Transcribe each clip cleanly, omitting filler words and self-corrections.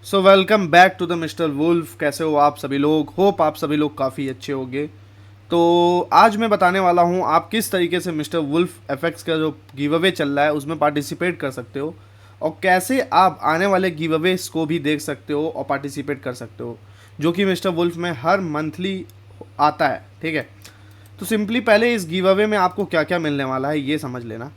So welcome back to the Mister Wolf. कैसे हो आप सभी लोग? होप आप सभी लोग काफ़ी अच्छे होंगे। तो आज मैं बताने वाला हूँ आप किस तरीके से मिस्टर वुल्फ एफएक्स का जो गिव अवे चल रहा है उसमें पार्टिसिपेट कर सकते हो, और कैसे आप आने वाले गिव अवेज को भी देख सकते हो और पार्टिसिपेट कर सकते हो, जो कि मिस्टर वुल्फ में हर मंथली आता है। ठीक है, तो सिंपली पहले इस गिव अवे में आपको क्या क्या मिलने वाला है ये समझ लेना।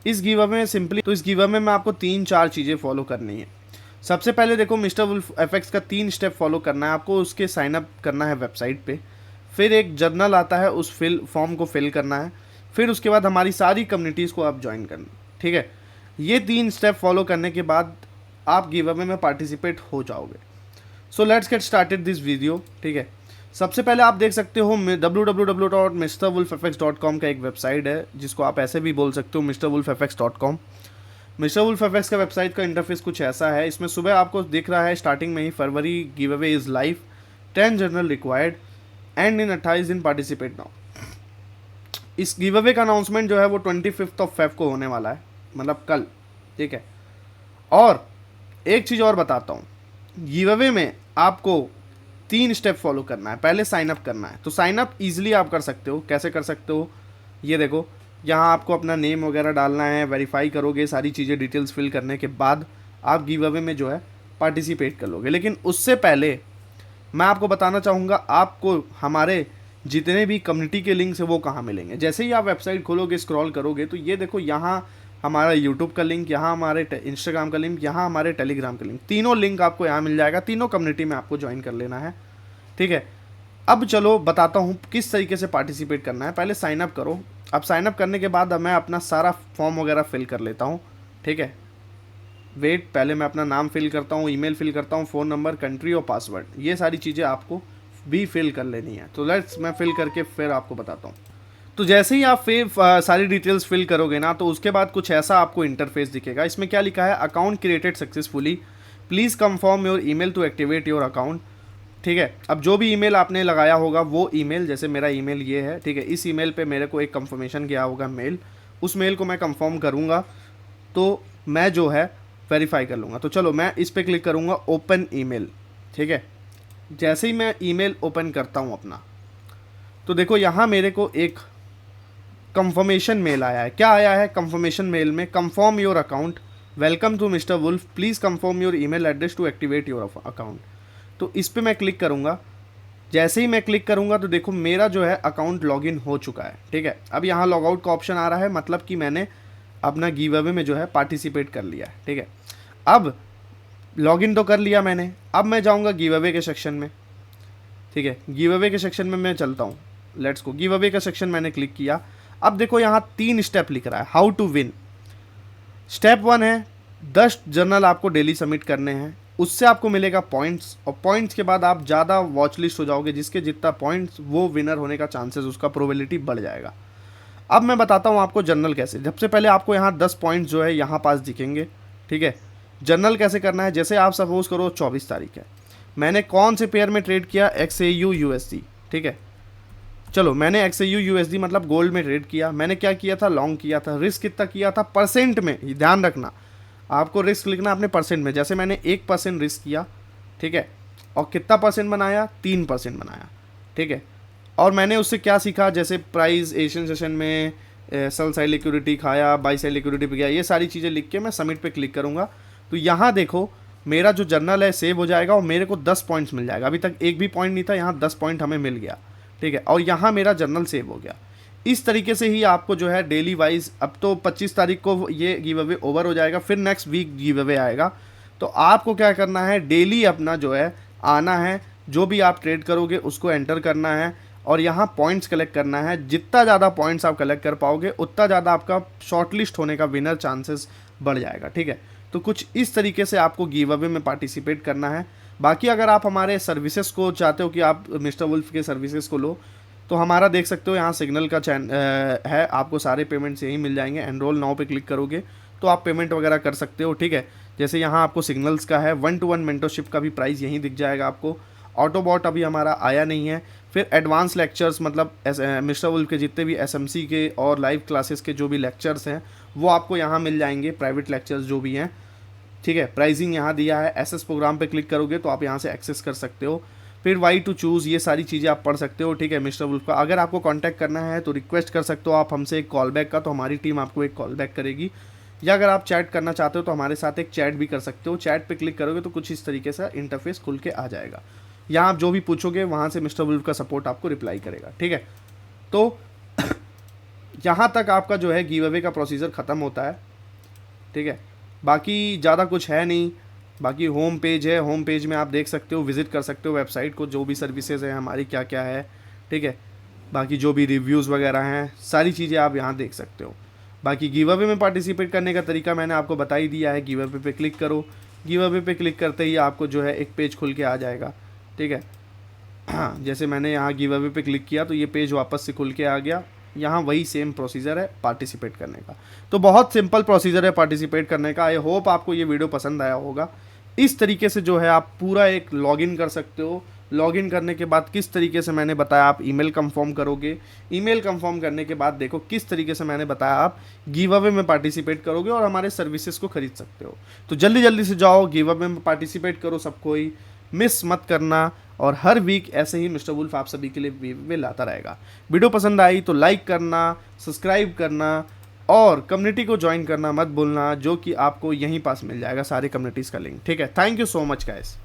इस गिव अवे में इस गिव अवे में आपको 3-4 चीज़ें फॉलो करनी है। सबसे पहले देखो, मिस्टर वुल्फ एफएक्स का 3 स्टेप फॉलो करना है आपको। उसके साइन अप करना है वेबसाइट पे, फिर एक जर्नल आता है, उस फॉर्म को फिल करना है, फिर उसके बाद हमारी सारी कम्युनिटीज़ को आप ज्वाइन करना। ठीक है, ये 3 स्टेप फॉलो करने के बाद आप गिव अवे में पार्टिसिपेट हो जाओगे। So let's get started this video. ठीक है, सबसे पहले आप देख सकते हो www.mrwolfafx.com का एक वेबसाइट है, जिसको आप ऐसे भी बोल सकते हो mrwolfafx.com। मिस्टर वुल्फ एफएक्स का वेबसाइट का इंटरफेस कुछ ऐसा है। इसमें सुबह आपको दिख रहा है स्टार्टिंग में ही, February giveaway is live, 10 journal required and in 28 दिन पार्टिसिपेट नाउ। इस गिव अवे का अनाउंसमेंट जो है वो 25 ऑफ फेब को होने वाला है, मतलब कल। ठीक है, और एक चीज़ और बताता हूँ, गिव अवे में आपको 3 स्टेप फॉलो करना है। पहले साइन अप करना है, तो साइन अप ईजिली आप कर सकते हो। कैसे कर सकते हो ये देखो, यहाँ आपको अपना नेम वगैरह डालना है, वेरीफाई करोगे, सारी चीज़ें डिटेल्स फिल करने के बाद आप गिव अवे में जो है पार्टिसिपेट कर लोगे। लेकिन उससे पहले मैं आपको बताना चाहूँगा आपको हमारे जितने भी कम्युनिटी के लिंक्स है वो कहाँ मिलेंगे। जैसे ही आप वेबसाइट खोलोगे, स्क्रॉल करोगे, तो ये देखो, यहाँ हमारा यूट्यूब का लिंक, यहाँ हमारे इंस्टाग्राम का लिंक, यहाँ हमारे टेलीग्राम का लिंक, तीनों लिंक आपको यहाँ मिल जाएगा। तीनों कम्युनिटी में आपको ज्वाइन कर लेना है। ठीक है, अब चलो बताता हूँ किस तरीके से पार्टिसिपेट करना है। पहले साइन अप करो। अब साइन अप करने के बाद अब मैं अपना सारा फॉर्म वगैरह फिल कर लेता हूँ। ठीक है, वेट, पहले मैं अपना नाम फिल करता हूँ, ईमेल फिल करता हूँ, फ़ोन नंबर, कंट्री और पासवर्ड, ये सारी चीज़ें आपको भी फिल कर लेनी है। तो लेट्स मैं फिल करके फिर आपको बताता हूँ। तो जैसे ही आप फिर सारी डिटेल्स फिल करोगे ना, तो उसके बाद कुछ ऐसा आपको इंटरफेस दिखेगा। इसमें क्या लिखा है, account created successfully, please confirm your email to activate your account. ठीक है, अब जो भी ईमेल आपने लगाया होगा वो ईमेल, जैसे मेरा ईमेल ये है। ठीक है, इस ईमेल पे मेरे को एक कंफर्मेशन गया होगा मेल, उस मेल को मैं कंफर्म करूँगा तो मैं जो है वेरीफाई कर लूँगा। तो चलो मैं इस पर क्लिक करूँगा, ओपन ईमेल। ठीक है, जैसे ही मैं ईमेल ओपन करता हूँ अपना, तो देखो यहाँ मेरे को एक कंफर्मेशन मेल आया है। क्या आया है कंफर्मेशन मेल में? Confirm your account, welcome to Mister Wolf, please confirm your email address to activate your account. तो इस पर मैं क्लिक करूँगा। जैसे ही मैं क्लिक करूँगा तो देखो मेरा जो है अकाउंट लॉगिन हो चुका है। ठीक है, अब यहाँ लॉग आउट का ऑप्शन आ रहा है, मतलब कि मैंने अपना गिव अवे में जो है पार्टिसिपेट कर लिया है। ठीक है, अब लॉगिन तो कर लिया मैंने, अब मैं जाऊँगा गिव अवे के सेक्शन में। ठीक है, गिव अवे के सेक्शन में मैं चलता हूँ। लेट्स गो, गिव अवे का सेक्शन मैंने क्लिक किया। अब देखो यहाँ 3 स्टेप लिख रहा है, हाउ टू विन। स्टेप 1 है 10 जर्नल आपको डेली सबमिट करने हैं, उससे आपको मिलेगा पॉइंट्स, और पॉइंट्स के बाद आप ज़्यादा वॉच लिस्ट हो जाओगे, जिसके जितना पॉइंट्स वो विनर होने का चांसेस, उसका प्रोबेबिलिटी बढ़ जाएगा। अब मैं बताता हूँ आपको जर्नल कैसे। सबसे पहले आपको यहाँ 10 पॉइंट्स जो है यहाँ पास दिखेंगे। ठीक है, जर्नल कैसे करना है, जैसे आप सपोज करो 24 तारीख है, मैंने कौन से पेयर में ट्रेड किया, XAU USD। ठीक है, चलो मैंने XAU USD मतलब गोल्ड में ट्रेड किया। मैंने क्या किया था, लॉन्ग किया था। रिस्क कितना किया था, परसेंट में, ध्यान रखना आपको रिस्क लिखना अपने परसेंट में। जैसे मैंने 1% रिस्क किया। ठीक है, और कितना परसेंट बनाया, 3% बनाया। ठीक है, और मैंने उससे क्या सीखा, जैसे प्राइस एशियन सेशन में सेल साइड लिक्विडिटी खाया, बाई साइड लिक्विडिटी पे गया, ये सारी चीज़ें लिख के मैं सबमिट पे क्लिक करूँगा। तो यहाँ देखो मेरा जो जर्नल है सेव हो जाएगा और मेरे को 10 पॉइंट्स मिल जाएगा। अभी तक एक भी पॉइंट नहीं था, यहाँ 10 पॉइंट हमें मिल गया। ठीक है, और यहाँ मेरा जर्नल सेव हो गया। इस तरीके से ही आपको जो है डेली वाइज, अब तो 25 तारीख को ये गिव अवे ओवर हो जाएगा, फिर नेक्स्ट वीक गिव अवे आएगा। तो आपको क्या करना है, डेली अपना जो है आना है, जो भी आप ट्रेड करोगे उसको एंटर करना है और यहाँ पॉइंट्स कलेक्ट करना है। जितना ज़्यादा पॉइंट्स आप कलेक्ट कर पाओगे उतना ज़्यादा आपका शॉर्टलिस्ट होने का विनर चांसेस बढ़ जाएगा। ठीक है, तो कुछ इस तरीके से आपको गिव अवे में पार्टिसिपेट करना है। बाकी अगर आप हमारे सर्विसेज को चाहते हो कि आप मिस्टर वुल्फ के सर्विसेज को लो, तो हमारा देख सकते हो यहाँ सिग्नल का है, आपको सारे पेमेंट्स यहीं मिल जाएंगे। एनरोल नाउ पे क्लिक करोगे तो आप पेमेंट वगैरह कर सकते हो। ठीक है, जैसे यहाँ आपको सिग्नल्स का है, 1-to-1 मेंटरशिप का भी प्राइस यहीं दिख जाएगा आपको। ऑटोबॉट अभी हमारा आया नहीं है। फिर एडवांस लेक्चर्स, मतलब मिस्टर वुल्फ के जितने भी SMC के और लाइव क्लासेस के जो भी लेक्चर्स हैं वो आपको यहाँ मिल जाएंगे, प्राइवेट लेक्चर्स जो भी हैं। ठीक है, प्राइसिंग यहाँ दिया है, एसएस प्रोग्राम पे क्लिक करोगे तो आप यहाँ से एक्सेस कर सकते हो। फिर वाई टू चूज़, ये सारी चीज़ें आप पढ़ सकते हो। ठीक है, मिस्टर वुल्फ का अगर आपको कांटेक्ट करना है तो रिक्वेस्ट कर सकते हो आप हमसे एक कॉल बैक का, तो हमारी टीम आपको एक कॉल बैक करेगी। या अगर आप चैट करना चाहते हो तो हमारे साथ एक चैट भी कर सकते हो। चैट पे क्लिक करोगे तो कुछ इस तरीके से इंटरफेस खुल के आ जाएगा। यहाँ आप जो भी पूछोगे वहाँ से मिस्टर वुल्फ का सपोर्ट आपको रिप्लाई करेगा। ठीक है, तो यहाँ तक आपका जो है गिव अवे का प्रोसीजर ख़त्म होता है। ठीक है, बाकी ज़्यादा कुछ है नहीं। बाकी होम पेज है, होम पेज में आप देख सकते हो, विज़िट कर सकते हो वेबसाइट को, जो भी सर्विसेज हैं हमारी क्या क्या है। ठीक है, बाकी जो भी रिव्यूज़ वगैरह हैं सारी चीज़ें आप यहाँ देख सकते हो। बाकी गिव अवे में पार्टिसिपेट करने का तरीका मैंने आपको बता ही दिया है। गिव अवे पे क्लिक करो, गिव अवे पे क्लिक करते ही आपको जो है एक पेज खुल के आ जाएगा। ठीक है, हाँ, जैसे मैंने यहाँ गिव अवे पे क्लिक किया तो ये पेज वापस से खुल के आ गया। यहाँ वही सेम प्रोसीजर है पार्टिसिपेट करने का। तो बहुत सिंपल प्रोसीजर है पार्टिसिपेट करने का। आई होप आपको ये वीडियो पसंद आया होगा। इस तरीके से जो है आप पूरा एक लॉगिन कर सकते हो। लॉगिन करने के बाद किस तरीके से मैंने बताया आप ईमेल कंफर्म करोगे, ईमेल कंफर्म करने के बाद देखो किस तरीके से मैंने बताया आप गिव अवे में पार्टिसिपेट करोगे और हमारे सर्विसेज को खरीद सकते हो। तो जल्दी जल्दी से जाओ, गिव अवे में पार्टिसिपेट करो, सब कोई मिस मत करना। और हर वीक ऐसे ही मिस्टर वुल्फ आप सभी के लिए वीडियो लाता रहेगा। वीडियो पसंद आई तो लाइक करना, सब्सक्राइब करना और कम्युनिटी को ज्वाइन करना मत भूलना, जो कि आपको यहीं पास मिल जाएगा सारे कम्युनिटीज़ का लिंक। ठीक है, thank you so much guys.